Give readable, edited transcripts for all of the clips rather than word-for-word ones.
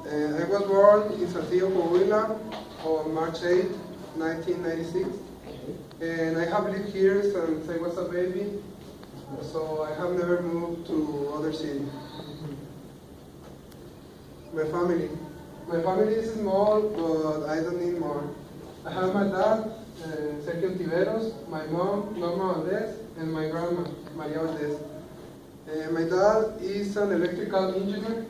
I was born in Saltillo, Coahuila on March 8, 1996. And I have lived here since I was a baby, so I have never moved to other city. My family. My family is small, but I don't need more. I have my dad, Sergio Tiveros, my mom, Norma Valdez, and my grandma, Maria Valdez. My dad is an electrical engineer,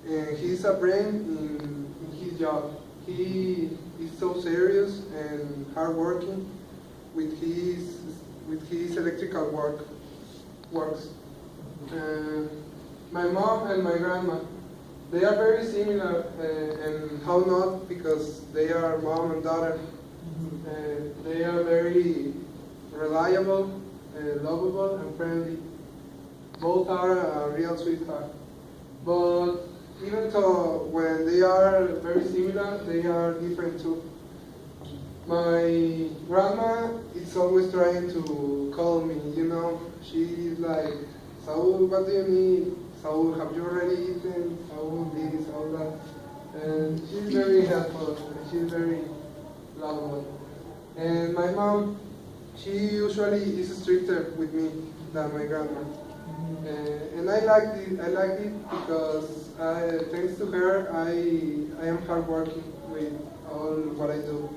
and he's a brain in his job. He is so serious and hardworking with his electrical works. My mom and my grandma, they are very similar, and how not, because they are mom and daughter. They are very reliable, lovable, and friendly. Both are a real sweetheart. But even though when they are very similar, they are different too. My grandma is always trying to call me, She is like, Saul, what do you need? Saul, have you already eaten? Saul, this, Saul, that. And she's very helpful, and she's very lovable. And my mom, she usually is stricter with me than my grandma. And I like it because thanks to her, I am hardworking with all what I do.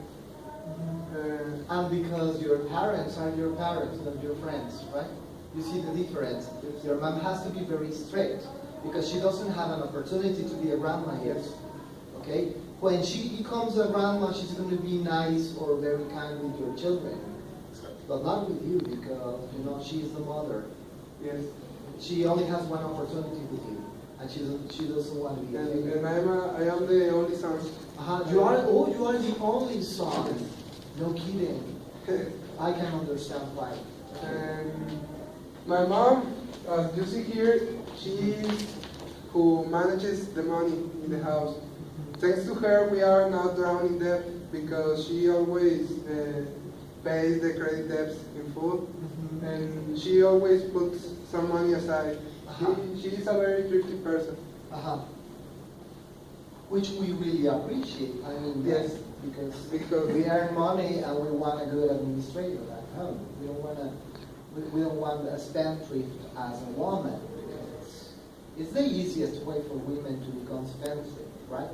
And because your parents are your parents, not your friends, right? You see the difference. Your mom has to be very strict because she doesn't have an opportunity to be a grandma yet. Okay? When she becomes a grandma, she's going to be nice or very kind with your children, but not with you because she is the mother. Yes. She only has one opportunity with you, and she doesn't want to be. And I am the only son. You are the only son. No kidding. I can understand why. And my mom, as you see here, she is who manages the money in the house. Thanks to her, we are not drowned in debt because she always pays the credit debts in full, and she always puts some money aside. She is a very thrifty person. Which we really appreciate. I mean, yes, because we earn money and we want a good administrator at home. We don't want a spendthrift as a woman. It's the easiest way for women to become spendthrift, right?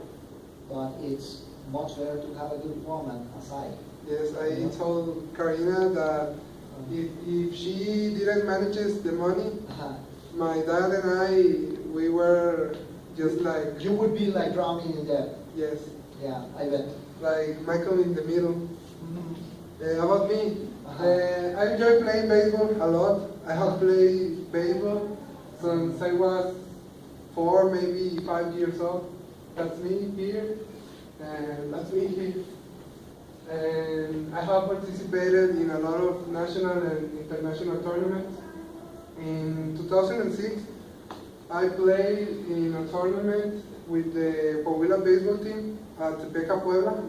But it's much better to have a good woman aside. Yes, I told Karina that if she didn't manage the money, my dad and I, we were just like... You would be like drowning in debt. Yes. Yeah, I bet. Like Michael in the middle. About me, I enjoy playing baseball a lot. I have played baseball since I was 4, maybe 5 years old. That's me here, and that's me here. And I have participated in a lot of national and international tournaments. In 2006, I played in a tournament with the Coahuila baseball team at Tepeca, Puebla,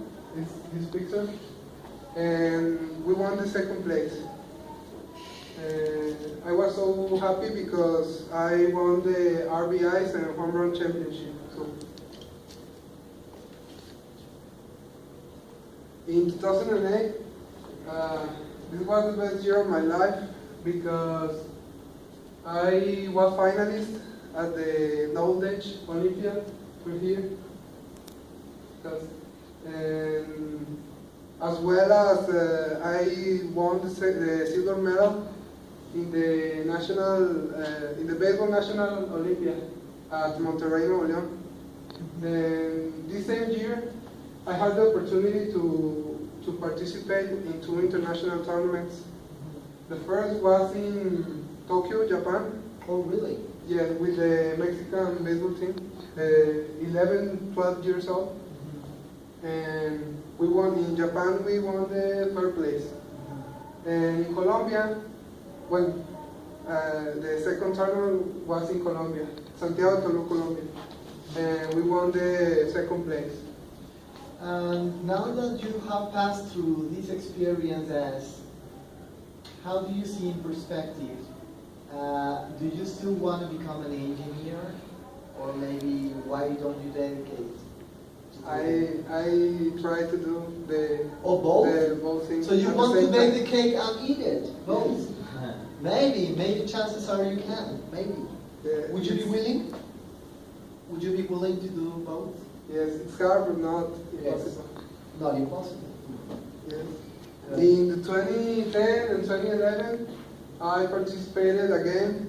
this picture, and we won the second place. I was so happy because I won the RBIs and home run championship. So, in 2008, this was the best year of my life because I was finalist at the Old Age Olympiad for here. And as well as I won the silver medal in the baseball national Olympiad at Monterrey, Nuevo León. And this same year, I had the opportunity to participate in 2 international tournaments. The first was in Tokyo, Japan. Oh, really? Yeah, with the Mexican baseball team, 11, 12 years old. And we won in Japan, we won the 3rd place. And in Colombia, the second tournament was in Colombia, Santiago, Tolu, Colombia. And we won the 2nd place. And now that you have passed through these experiences, how do you see in perspective? Do you still want to become an engineer? Or maybe why don't you dedicate I try to do the both things. So you at the want to same bake time. the cake and eat it, both? Maybe chances are you can, maybe. Yeah, Would you be it's- willing? Would you be willing to do both? Yes, it's hard but not Yes. impossible. Not impossible. Yes. Yeah. In the 2010 and 2011, I participated again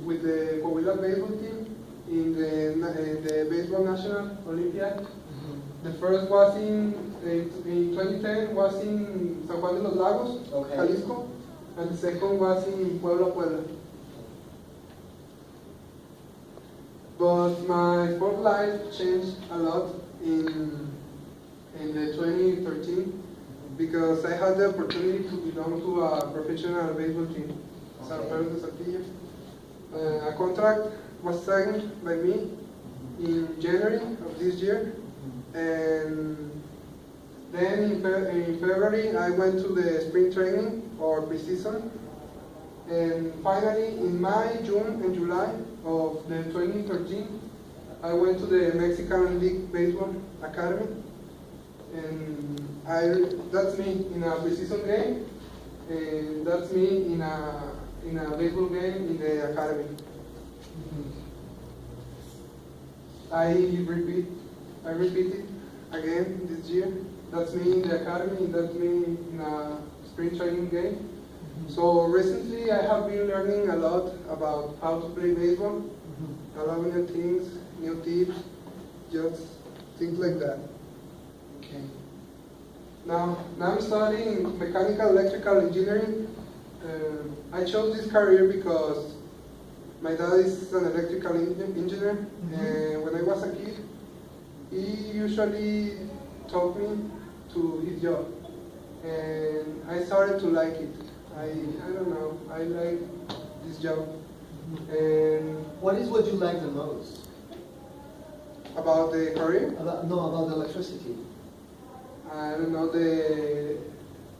with the Coahuila baseball team in the baseball national Olympiad. The first was in 2010 was in San Juan de los Lagos, Okay. Jalisco, and the second was in Puebla, Puebla. But my sport life changed a lot in the 2013 because I had the opportunity to belong to a professional baseball team, San Okay. Pedro de Saltillo. A contract was signed by me in January of this year, and then in February I went to the spring training or preseason, and finally in May, June, and July of the 2013 I went to the Mexican League Baseball Academy, and that's me in a preseason game, and that's me in a baseball game in the academy. I repeat it again this year. That's me in the academy, that's me in a spring training game. So recently I have been learning a lot about how to play baseball, a lot of new things, new tips, just things like that. Okay. Now I'm studying mechanical electrical engineering. I chose this career because my dad is an electrical engineer, and when I was a kid, he usually taught me to his job, and I started to like it. I don't know, I like this job. And What is what you like the most? about the career, About electricity. I don't know, the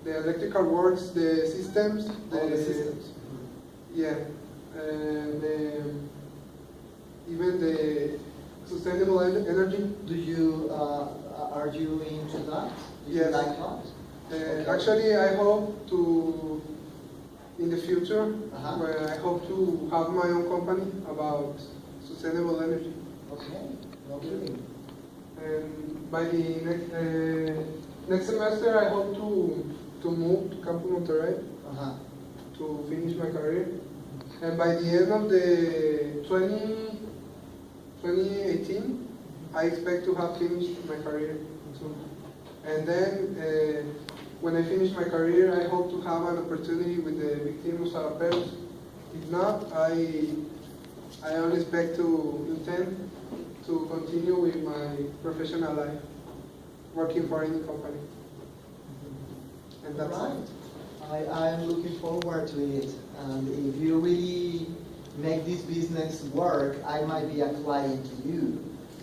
electrical works, the systems, All the systems. yeah, and even the sustainable energy. Do you are you into that? Do you Yes. like that? Okay. Actually, I hope to, in the future, Uh-huh. where I hope to have my own company about sustainable energy. Okay. No kidding. And by the next semester, I hope to move to Campo Monterrey Uh-huh. to finish my career. And by the end of the 2018, I expect to have finished my career soon. And then, when I finish my career, I hope to have an opportunity with the big team of Saraperos. If not, I only expect to intend to continue with my professional life, working for any company. And that's Right. it. I'm looking forward to it. And if you really make this business work, I might be a client to you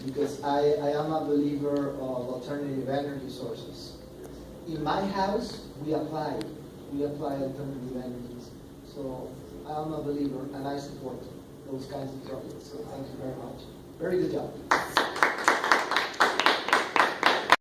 because I am a believer of alternative energy sources. In my house, we apply alternative energies. So I am a believer and I support those kinds of projects. So thank you very much. Very good job.